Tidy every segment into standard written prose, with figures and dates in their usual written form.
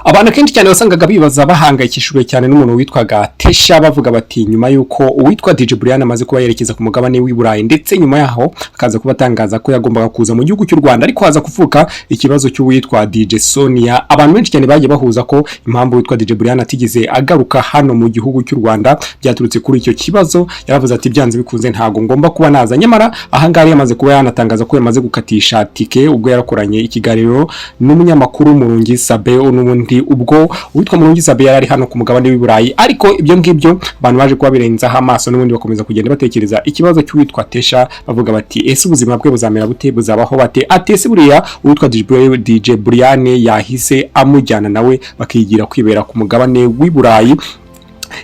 Abantu kenshi cyane wasangaga bibaza bahangayikishijwe cyane n'umuntu witwaga Tesha bavuga bati nyuma yuko uwitwa Dj Briane amaze kuba yerekeza ku mugabane w'i Burayi ndetse nyuma yaho akaza kuba atangaza ko yagombaga kuza mu gihugu cy'u Rwanda ariko haza kuvuka ikibazo cy'uwitwa DJ Sonia. Abantu benshi cyane bagiye bahuza ko impamvu witwa Dj Briane atigeze agaruka hano mu gihugu cy'u Rwanda byaturutse kuri icyo kibazo. Yaravuze ati byanze bikunze ntago ngomba kuba naza, nyamara ahangari yamaze kuba yanatangaza ko yamaze gukatisha tike ubwo yarakoranye ikiganiro n'umunyamakuru Murungi Sabe n'ubundi ubwo witwa Murungi Sabe yari hano ku mugabane w'i Burayi. Ariko ibyo ngibyo abantu baje kuba birenzaho amaso n'ubundi bakomeza kugenda batekereza ikibazo cy'uwitwa Tesha bavuga bati ese ubuzima bwe buzamera bute, buzabaho bate, atese buriya uwitwa DJ Briane yahise amujyana nawe bakigira kwibera ku mugabane w'i Burayi.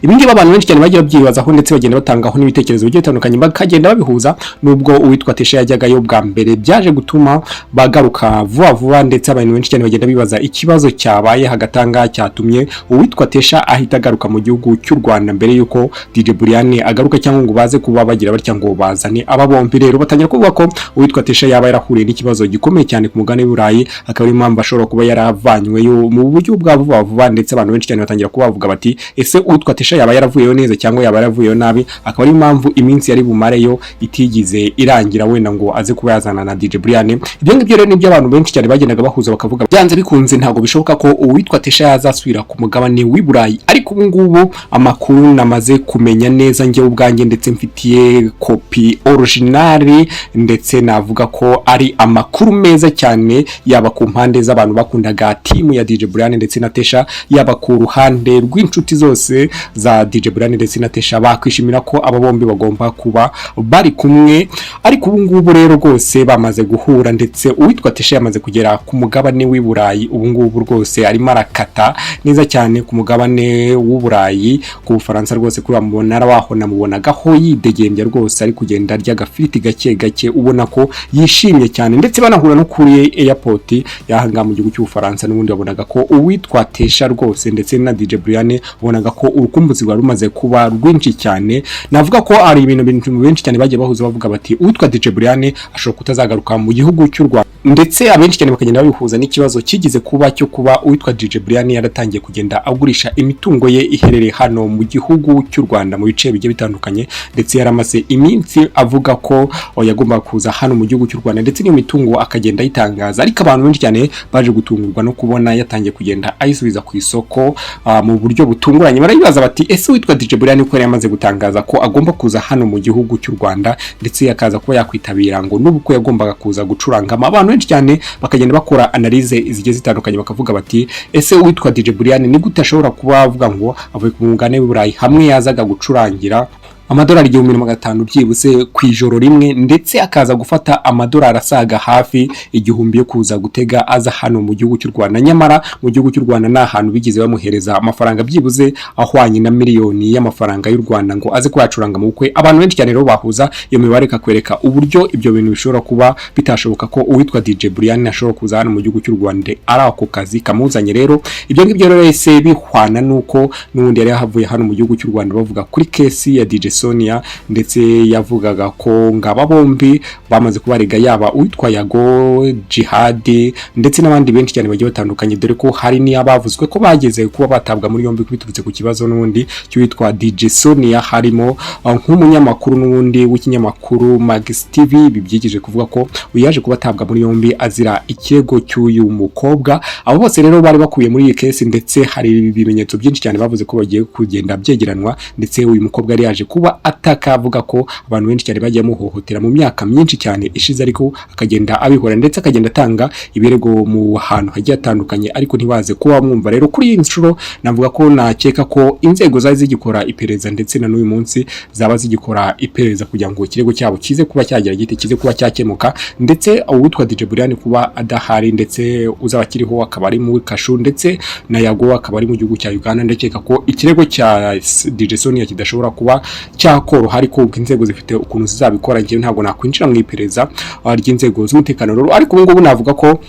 Ibingibi abantu benshi cyane bagiye babyibazaho ndetse bagenda batangaho n'ibitekerezo bigiye bitandukanye bakagenda babihuza n'ubwo uwitwa Tesha yajyagayo bwa mbere byaje gutuma bagaruka vuba ndetse abantu benshi cyane bagenda bibaza ikibazo cyabaye hagatanga cyatumye uwitwa Tesha ahita agaruka mu gihugu cy'u Rwanda mbere yuko DJ Briane agaruka cyangwa ngo baze kuba bagira batya ngo bazane aba bombi. Rero batangira kuvuga ko uwitwa Tesha yaba yarahuriye n'ikibazo gikomeye cyane ku mugabane w'i Burayi, akaba ari impamvu ashobora kuba yaravanyweyo mu buryo bwa vuba ndetse abantu benshi cyane batangira kuba bavuga bati ese uwitwa Tesha yaba yaravuyeyo neza cyangwa yaba yaravuyeyo nabi, akaba ari impamvu iminsi yari bumareyo itigize irangira wenda ngo aze kuba yazana na DJ Briane. Ibyo ngibyo rero nibyo abantu benshi cyane bagendaga bahuza bakavuga byanze bikunze ntago bishoboka ko uwitwa Tesha yazasubira ku mugabane w'i Burayi. Ariko ubu ngubu amakuru namaze kumenya neza njye ubwanjye ndetse mfitiye kopi originali ndetse navuga ko ari amakuru meza cyane yaba ku mpande z'abantu bakundaga timu ya DJ Briane ndetse na Tesha, yaba ku ruhande rw'inshuti zose za DJ Briane ndetse na Tesha bakwishimira ko aba bombi bagomba kuba bari kumwe. Ariko ubu ngubu rero rwose bamaze guhura ndetse uwitwa Tesha yamaze kugera ku mugabane w'i Burayi. Ubu ngubu rwose arimo arakata neza cyane ku mugabane w'u Burayi ku Bufaransa. Rwose kuri amubona waho namubonagaho yidegembya rwose ari kugenda arya agafiriti gake gake ubona ko yishimye cyane, ndetse banahura no kuri airport yahanga mu gihugu cy'Ubufaransa n'ubundi wabonaga ko uwitwa Tesha rwose ndetse na DJ Briane wabonaga ko urukumbuzi rwa rumaze kuba rwinshi cyane. Navuga ko ari ibintu benshi cyane bagiye bahuza bavuga bati uwitwa DJ Briane ashobora kutazagaruka mu gihugu cy'u Rwanda, ndetse abenshi cyane bakagenda babihuza n'ikibazo kigize kuba cyo kuba uwitwa DJ Briane yaratangiye kugenda agurisha imitungo ye iherereye hano mu gihugu cy'u Rwanda mu bice bigiye bitandukanye, ndetse yaramaze iminsi avuga ko yagomba kuza hano mu gihugu cy'u Rwanda ndetse n'iyo mitungo akagenda yitangaza. Ariko abantu benshi cyane baje gutungurwa no kubona yatangiye kugenda ayisubiza ku isoko mu buryo butunguranye. Barayibaza bati ese witwa DJ Briane ko yamaze gutangaza ko agomba kuza hano mu gihugu cy'u Rwanda ndetse yakaza kuba yakwitabira ngo n'ubuko yagombaga kuza gucuranga. Abantu benshi cyane bakagenda bakora analyze zigiye zitandukanye bakavuga bati ese witwa DJ Briane ni gute ashobora kuba avuga ngo avuye ku mugabane w'i Burayi hamwe yazaga gucurangira amadolari 1500 byibuse ku ijoro rimwe, ndetse akaza gufata amadolari asaga hafi 1000 yo kuza gutega aza hano mu gihugu cy'u Rwanda. Nyamara mu gihugu cy'u Rwanda nta hantu bigize bamuhereza amafaranga byibuze ahwanye na miliyoni y'amafaranga y'u Rwanda ngo aze kwacuranga mu bukwe. Abantu benshi cyane rero bahuza iyo mibare kakwereka uburyo ibyo bintu bishobora kuba bitashoboka ko uwitwa DJ Briane ashobora kuza hano mu gihugu cy'u Rwanda ari ako kazi kamuzanye. Rero ibyo ngibyo rero ese bihwana nuko n'ubundi yari yahavuye hano mu gihugu cy'u Rwanda bavuga kuri kesi ya DJ Sonia, ndetse yavugaga ko ngaba bombi bamaze kubarega yaba uwitwa Yago Jihad ndetse n'abandi benshi cyane bagiye batandukanye, dore ko hari ni abavuzwe ko bageze kuba batabwa muri yombi kubiturutse ku kibazo n'undi cy'uwitwa DJ Sonia, harimo nk'umunyamakuru n'undi w'ikinyamakuru Max TV bibyigije kuvuga ko uyaje kubatabwa muri yombi azira ikirego cy'uyu mukobwa. Abo bose rero bari bakuye muri iyi case, ndetse hari ibimenyetso byinshi cyane bavuze ko bagiye kugenda byegeranwa, ndetse uyu mukobwa yari yaje kuba atakavuga ko abantu benshi cyane bagiye muhohotera mu myaka myinshi cyane ishize, ariko akagenda abihora ndetse akagenda atanga ibirego mu hantu hagiye atandukanye ariko ntibaze kuba mwumva. Rero kuri iyi nshuro navuga ko nakeka ko inzego zari zigikora iperereza ndetse na n'uyu munsi zaba zigikora iperereza kugira ngo ikirego cyabo kize kuba cyagira gite kize kuba cyakemuka, ndetse uwitwa DJ Briane kuba adahari ndetse uzaba kiriho akaba ari mu kashu, ndetse na Yago akaba ari mu gihugu cya Uganda. Ndakeka ko ikirego cya DJ Sonia kidashobora kuba cyakoroha, ariko ubwo inzego zifite ukuntu zizabikora ngiye ntabwo nakwinjira mu iperereza ry'inzego z'umutekano. Ariko ubu ngubu navuga ko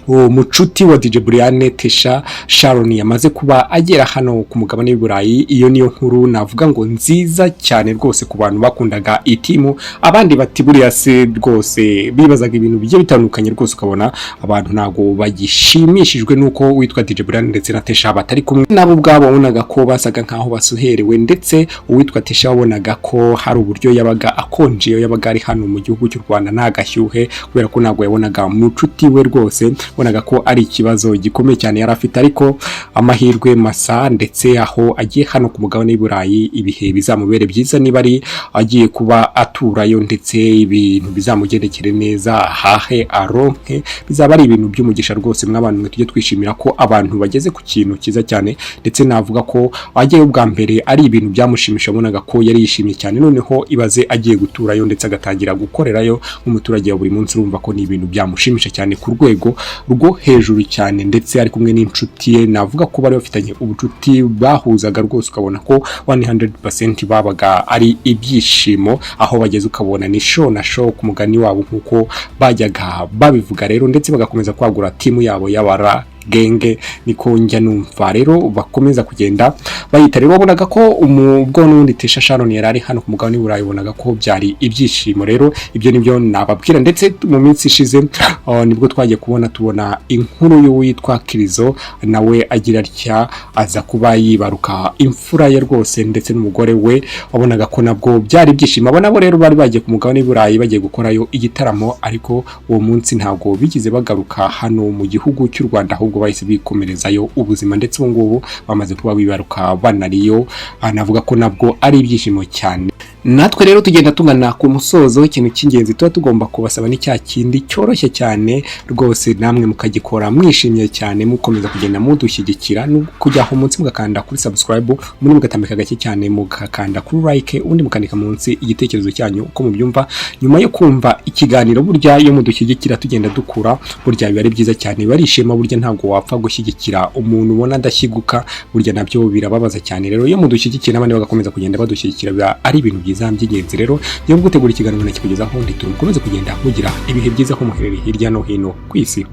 umucuti wa DJ Briane Tesha Sharon yamaze kuba agera hano ku mugabane w'Iburayi. Iyo niyo nkuru navuga ngo nziza cyane rwose ku bantu bakundaga itimu, abandi bati buriya se rwose bibazaga ibintu bigiye bitandukanye rwose, ukabona abantu ntago bagishimishijwe nuko witwa DJ Briane ndetse na Tesha batari kumwe. Nabo ubwabo wabonaga ko basaga nkaho basuherewe, ndetse uwitwa Tesha wabonaga ko hari uburyo yabaga akonje iyo yabaga ari hano mu gihugu cy'u Rwanda ntagashyuhe, kubera ko ntago yabonaga mucuti we rwose, bonaga ko ari ikibazo gikomeye cyane yari afite. Ariko amahirwe masa, ndetse aho agiye hano ku mugabane w'Iburayi ibihe bizamubere byiza, niba ari agiye kuba aturayo ndetse ibintu bizamugendekere neza, hahe aronke, bizaba ari ibintu by'umugisha rwose. Mw'abantu mwe tujye twishimira ko abantu bageze ku kintu kiza cyane, ndetse navuga ko agiye ubwa mbere ari ibintu byamushimisha, abonaga ko yari yishimye cyane. Noneho ibaze agiye guturayo ndetse agatangira gukorerayo nk'umuturage wa buri munsi, urumva ko ni ibintu byamushimisha cyane ku rwego rwo hejuru cyane. Ndetse ari kumwe n'inshuti ye, navuga ko bari bafitanye ubucuti bahuzaga rwose, ukabona ko 100% babaga ari ibyishimo, aho bageze ukabona ni show na show ku mugani wabo nkuko bajyaga babivuga rero, ndetse bagakomeza kwagura timu yabo y'abara genge. Niko njya numva rero bakomeza kugenda bayita rero. Babonaga ko ubwo n'undi Tesha Sharon yari ari hano ku mugabane w'Iburayi, bonaga ko byari ibyishimo rero. Ibyo nibyo nababwira, ndetse mu minsi ishize nibwo twagiye tubona inkuru y'uwitwa Kirizo, nawe agira atya aza kuba yibaruka imfura ye rwose, ndetse n'umugore we wabonaga ko nabwo byari ibyishimo. Abo nabo rero bari bagiye ku mugabane w'Iburayi bagiye gukorayo igitaramo, ariko uwo munsi ntago bigize bagaruka hano mu gihugu cy'u Rwanda, ahubwo bahise bikomerezayo ubuzima, ndetse ubu ngubu bamaze kuba bibaruka banariyo. Navuga ko nabwo ari ibyishimo cyane. Natwe rero tugenda tugana ku musozo, ikintu cy'ingenzi tuba tugomba kubasaba ni cya kindi cyoroshye cyane rwose, namwe mukagikora mwishimye cyane, mukomeza kugenda mudushyigikira, no kujyaho munsi mugakanda kuri subscribe, muri mugatambika gake cyane mugakanda kuri like, undi mukandika munsi igitekerezo cyanyu uko mubyumva nyuma yo kumva ikiganiro. Burya iyo mudushyigikira tugenda dukura, burya biba ari byiza cyane, barishema. Burya ntabwo wapfa gushyigikira umuntu ubona adashyiguka, burya nabyo birababaza cyane. Rero iyo mudushyigikira n'abandi bagakomeza kugenda badushyigikira, biba ari ibintu byiza by'ingenzi. Rero yo gutegura ikiganiro nakikugezaho, ndi tumukomeze kugenda mugira ibihe byiza ko muherereye hirya no hino ku isi.